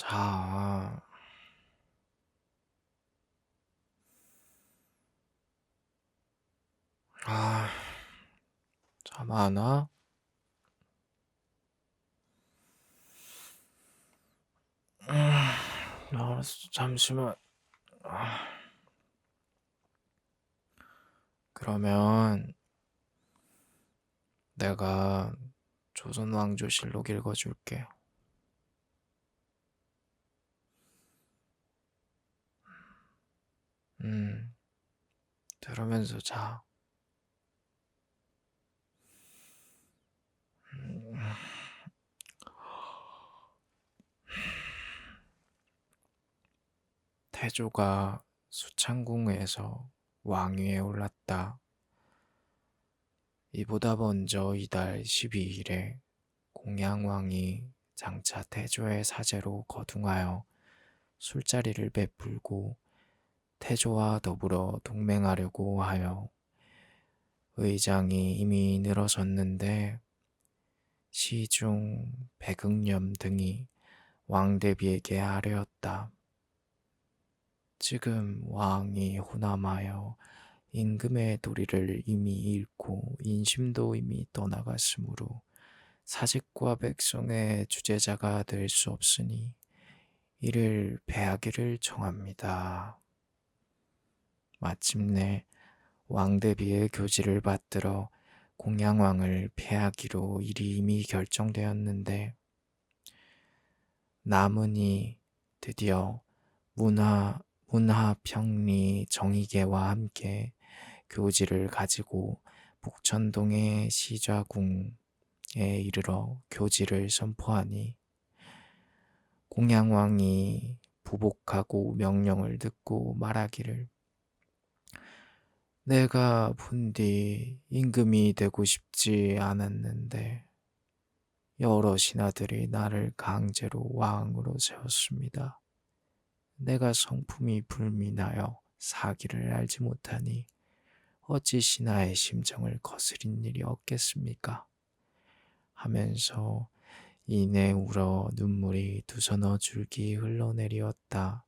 자, 아, 잠 안 와? 알았어, 잠시만. 아, 그러면 내가 조선왕조실록 읽어줄게. 음, 들으면서 자. 음, 태조가 수창궁에서 왕위에 올랐다. 이보다 먼저 이달 12일에 공양왕이 장차 태조의 사제로 거둥하여 술자리를 베풀고 태조와 더불어 동맹하려고 하여 의장이 이미 늘어섰는데 시중, 백응념 등이 왕대비에게 아뢰었다. 지금 왕이 호남하여 임금의 도리를 이미 잃고 인심도 이미 떠나갔으므로 사직과 백성의 주제자가 될 수 없으니 이를 패하기를 청합니다. 마침내 왕대비의 교지를 받들어 공양왕을 폐하기로 일이 이미 결정되었는데 남은이 드디어 문하평리 정의계와 함께 교지를 가지고 북천동의 시좌궁에 이르러 교지를 선포하니 공양왕이 부복하고 명령을 듣고 말하기를 내가 본디 임금이 되고 싶지 않았는데 여러 신하들이 나를 강제로 왕으로 세웠습니다. 내가 성품이 불민하여 사기를 알지 못하니 어찌 신하의 심정을 거스린 일이 없겠습니까? 하면서 이내 울어 눈물이 두서너 줄기 흘러내리었다.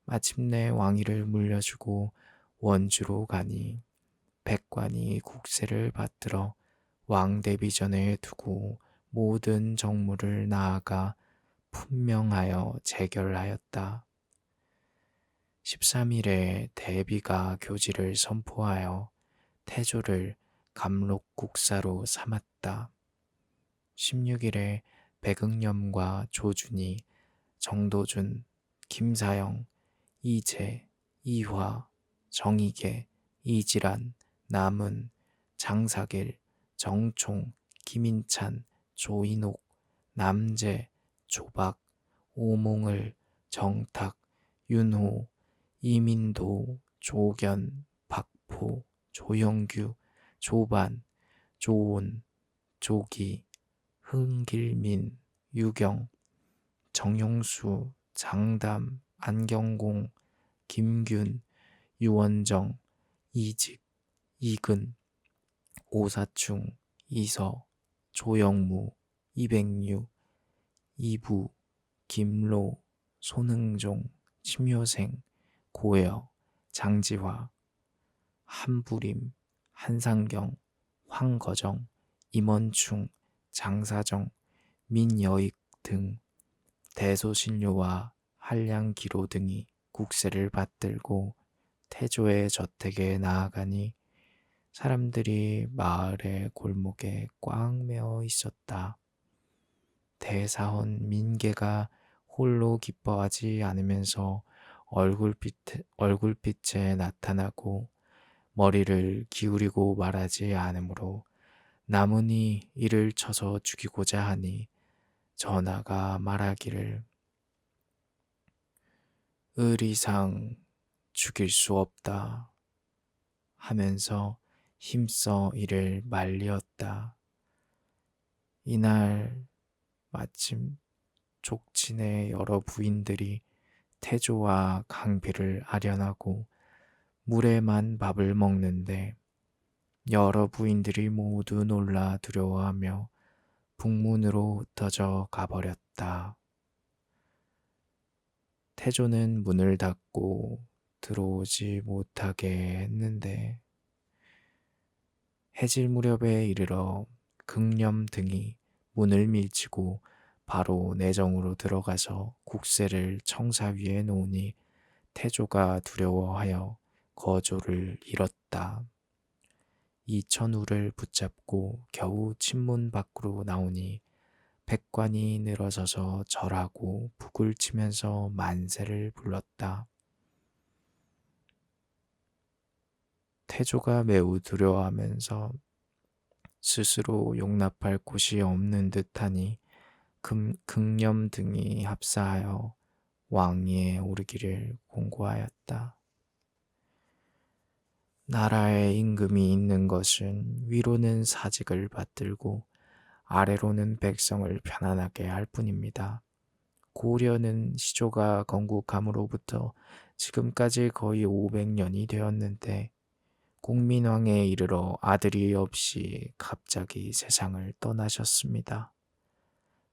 마침내 왕위를 물려주고 원주로 가니 백관이 국세를 받들어 왕 대비전에 두고 모든 정무를 나아가 품명하여 재결하였다. 13일에 대비가 교지를 선포하여 태조를 감록국사로 삼았다. 16일에 백응념과 조준이, 정도준, 김사영, 이재, 이화, 정의계, 이지란, 남은, 장사길, 정총, 김인찬, 조인옥, 남재, 조박, 오몽을, 정탁, 윤호, 이민도, 조견, 박포, 조영규, 조반, 조온, 조기, 흥길민, 유경, 정용수, 장담, 안경공, 김균, 유원정, 이직, 이근, 오사충, 이서, 조영무, 이백류, 이부, 김로, 손흥종, 심효생, 고여, 장지화, 한부림, 한상경, 황거정, 임원충, 장사정, 민여익 등 대소신료와 한량기로 등이 국세를 받들고 태조의 저택에 나아가니 사람들이 마을의 골목에 꽉 메어 있었다. 대사헌 민계가 홀로 기뻐하지 않으면서 얼굴빛에 나타나고 머리를 기울이고 말하지 않으므로 남은이 이를 쳐서 죽이고자 하니 전하가 말하기를 의리상 죽일 수 없다 하면서 힘써 이를 말리었다. 이날 마침 족친의 여러 부인들이 태조와 강비를 아련하고 물에만 밥을 먹는데 여러 부인들이 모두 놀라 두려워하며 북문으로 흩어져 가버렸다. 태조는 문을 닫고 들어오지 못하게 했는데 해질 무렵에 이르러 극념 등이 문을 밀치고 바로 내정으로 들어가서 국세를 청사 위에 놓으니 태조가 두려워하여 거조를 잃었다. 이천우를 붙잡고 겨우 침문 밖으로 나오니 백관이 늘어져서 절하고 북을 치면서 만세를 불렀다. 태조가 매우 두려워하면서 스스로 용납할 곳이 없는 듯하니 극념 등이 합사하여 왕위에 오르기를 공고하였다. 나라에 임금이 있는 것은 위로는 사직을 받들고 아래로는 백성을 편안하게 할 뿐입니다. 고려는 시조가 건국함으로부터 지금까지 거의 500년이 되었는데 공민왕에 이르러 아들이 없이 갑자기 세상을 떠나셨습니다.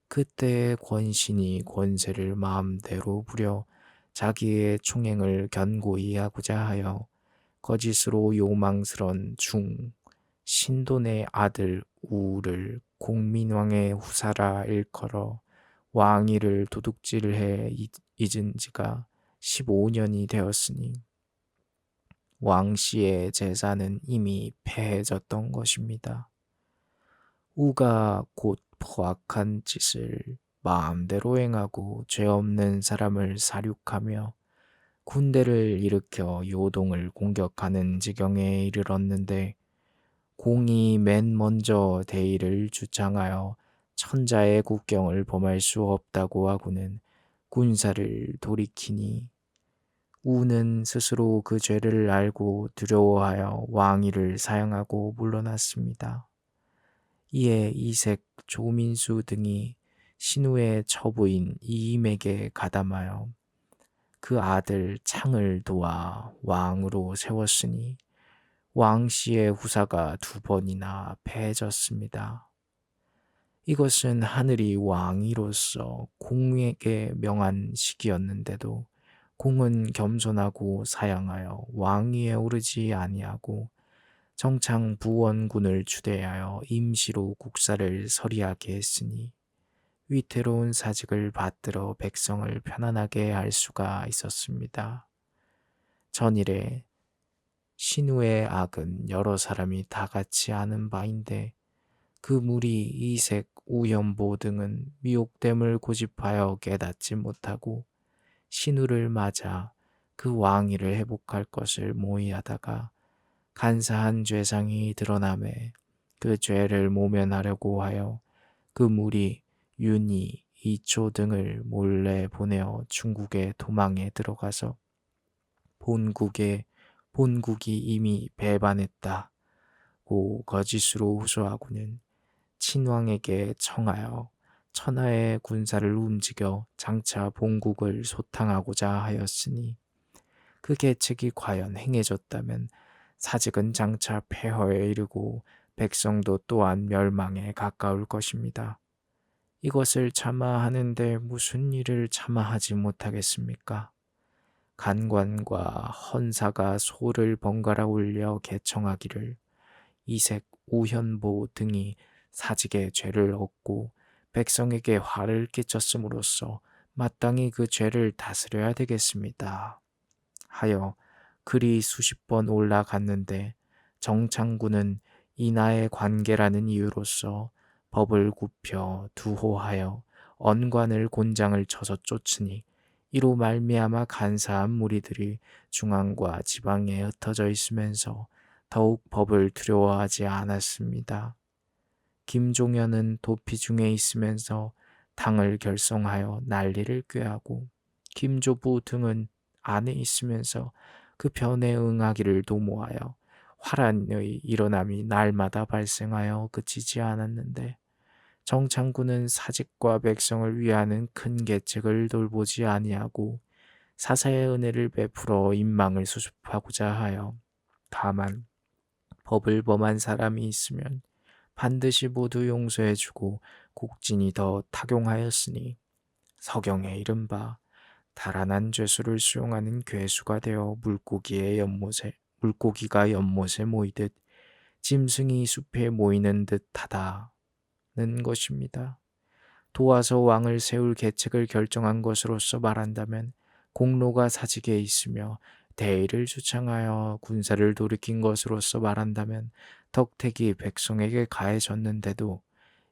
그때 권신이 권세를 마음대로 부려 자기의 총행을 견고히 하고자 하여 거짓으로 요망스런 신돈의 아들 우를 공민왕의 후사라 일컬어 왕위를 도둑질해 잊은 지가 15년이 되었으니 왕씨의 제사는 이미 패해졌던 것입니다. 우가 곧 포악한 짓을 마음대로 행하고 죄 없는 사람을 사륙하며 군대를 일으켜 요동을 공격하는 지경에 이르렀는데 공이 맨 먼저 대의를 주창하여 천자의 국경을 범할 수 없다고 하고는 군사를 돌이키니 우는 스스로 그 죄를 알고 두려워하여 왕위를 사양하고 물러났습니다. 이에 이색, 조민수 등이 신우의 처부인 이임에게 가담하여 그 아들 창을 도와 왕으로 세웠으니 왕씨의 후사가 2번이나 패해졌습니다. 이것은 하늘이 왕이로서 공에게 명한 시기였는데도 공은 겸손하고 사양하여 왕위에 오르지 아니하고 정창 부원군을 추대하여 임시로 국사를 서리하게 했으니 위태로운 사직을 받들어 백성을 편안하게 할 수가 있었습니다. 전일에 신우의 악은 여러 사람이 다 같이 아는 바인데 그 무리 이색, 우연보 등은 미혹됨을 고집하여 깨닫지 못하고 신우를 맞아 그 왕위를 회복할 것을 모의하다가 간사한 죄상이 드러나매 그 죄를 모면하려고 하여 그 무리 윤희, 이초 등을 몰래 보내어 중국에 도망에 들어가서 본국이 이미 배반했다고 거짓으로 호소하고는 친왕에게 청하여 천하의 군사를 움직여 장차 본국을 소탕하고자 하였으니 그 계책이 과연 행해졌다면 사직은 장차 폐허에 이르고 백성도 또한 멸망에 가까울 것입니다. 이것을 참아하는데 무슨 일을 참아하지 못하겠습니까? 간관과 헌사가 소를 번갈아 울려 개청하기를 이색, 우현보 등이 사직의 죄를 얻고 백성에게 화를 끼쳤음으로써 마땅히 그 죄를 다스려야 되겠습니다. 하여 글이 수십 번 올라갔는데 정창군은 인하의 관계라는 이유로서 법을 굽혀 두호하여 언관을 곤장을 쳐서 쫓으니 이로 말미암아 간사한 무리들이 중앙과 지방에 흩어져 있으면서 더욱 법을 두려워하지 않았습니다. 김종현은 도피 중에 있으면서 당을 결성하여 난리를 꾀하고 김조부 등은 안에 있으면서 그 변에 응하기를 도모하여 화란의 일어남이 날마다 발생하여 그치지 않았는데 정창군은 사직과 백성을 위하는 큰 계책을 돌보지 아니하고 사사의 은혜를 베풀어 인망을 수습하고자 하여 다만 법을 범한 사람이 있으면 반드시 모두 용서해주고 국진이 더 타용하였으니 서경에 이른바 달아난 죄수를 수용하는 괴수가 되어 물고기가 연못에 모이듯 짐승이 숲에 모이는 듯하다는 것입니다. 도와서 왕을 세울 계책을 결정한 것으로서 말한다면 공로가 사직에 있으며 대의를 주창하여 군사를 돌이킨 것으로서 말한다면 덕택이 백성에게 가해졌는데도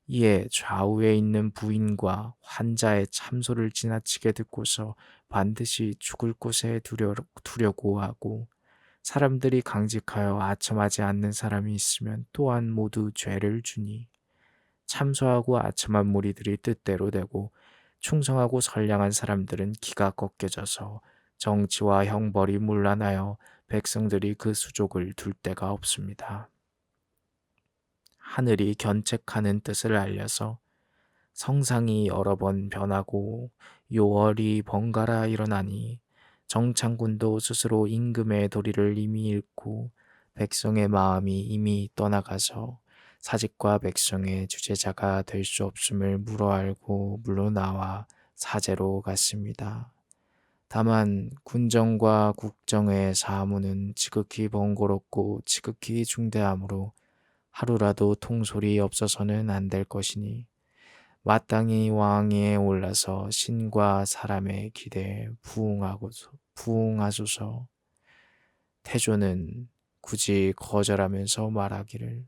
이에 좌우에 있는 부인과 환자의 참소를 지나치게 듣고서 반드시 죽을 곳에 두려고 하고 사람들이 강직하여 아첨하지 않는 사람이 있으면 또한 모두 죄를 주니 참소하고 아첨한 무리들이 뜻대로 되고 충성하고 선량한 사람들은 기가 꺾여져서 정치와 형벌이 문란하여 백성들이 그 수족을 둘 데가 없습니다. 하늘이 견책하는 뜻을 알려서 성상이 여러 번 변하고 요월이 번갈아 일어나니 정창군도 스스로 임금의 도리를 이미 잃고 백성의 마음이 이미 떠나가서 사직과 백성의 주제자가 될 수 없음을 물어알고 물러나와 사제로 갔습니다. 다만 군정과 국정의 사무는 지극히 번거롭고 지극히 중대하므로 하루라도 통솔이 없어서는 안 될 것이니 마땅히 왕위에 올라서 신과 사람의 기대에 부응하소서. 태조는 굳이 거절하면서 말하기를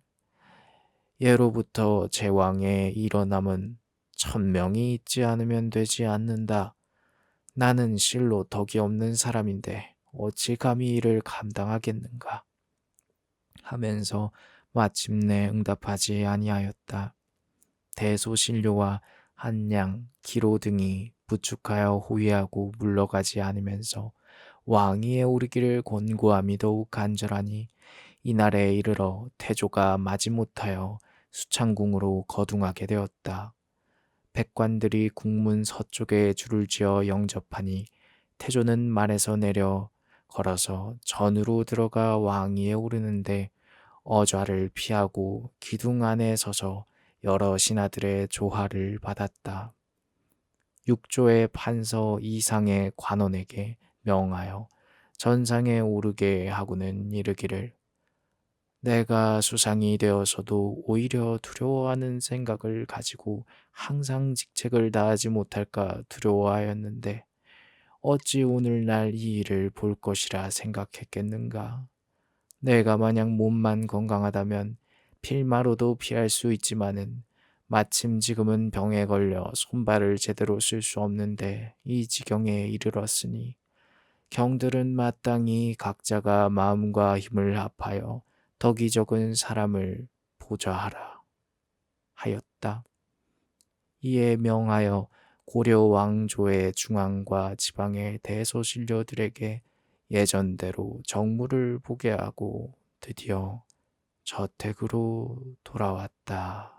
예로부터 제왕에 일어남은 1000명이 있지 않으면 되지 않는다. 나는 실로 덕이 없는 사람인데 어찌 감히 이를 감당하겠는가 하면서 마침내 응답하지 아니하였다. 대소신료와 한양, 기로 등이 부축하여 호위하고 물러가지 않으면서 왕위에 오르기를 권고함이 더욱 간절하니 이날에 이르러 태조가 마지못하여 수창궁으로 거둥하게 되었다. 백관들이 국문 서쪽에 줄을 지어 영접하니 태조는 말에서 내려 걸어서 전으로 들어가 왕위에 오르는데 어좌를 피하고 기둥 안에 서서 여러 신하들의 조화를 받았다. 육조의 판서 이상의 관원에게 명하여 전상에 오르게 하고는 이르기를 내가 수상이 되어서도 오히려 두려워하는 생각을 가지고 항상 직책을 다하지 못할까 두려워하였는데 어찌 오늘날 이 일을 볼 것이라 생각했겠는가. 내가 만약 몸만 건강하다면 필마로도 피할 수 있지만은 마침 지금은 병에 걸려 손발을 제대로 쓸 수 없는데 이 지경에 이르렀으니 경들은 마땅히 각자가 마음과 힘을 합하여 덕이 적은 사람을 보좌하라 하였다. 이에 명하여 고려 왕조의 중앙과 지방의 대소신료들에게 예전대로 정무를 보게 하고 드디어 저택으로 돌아왔다.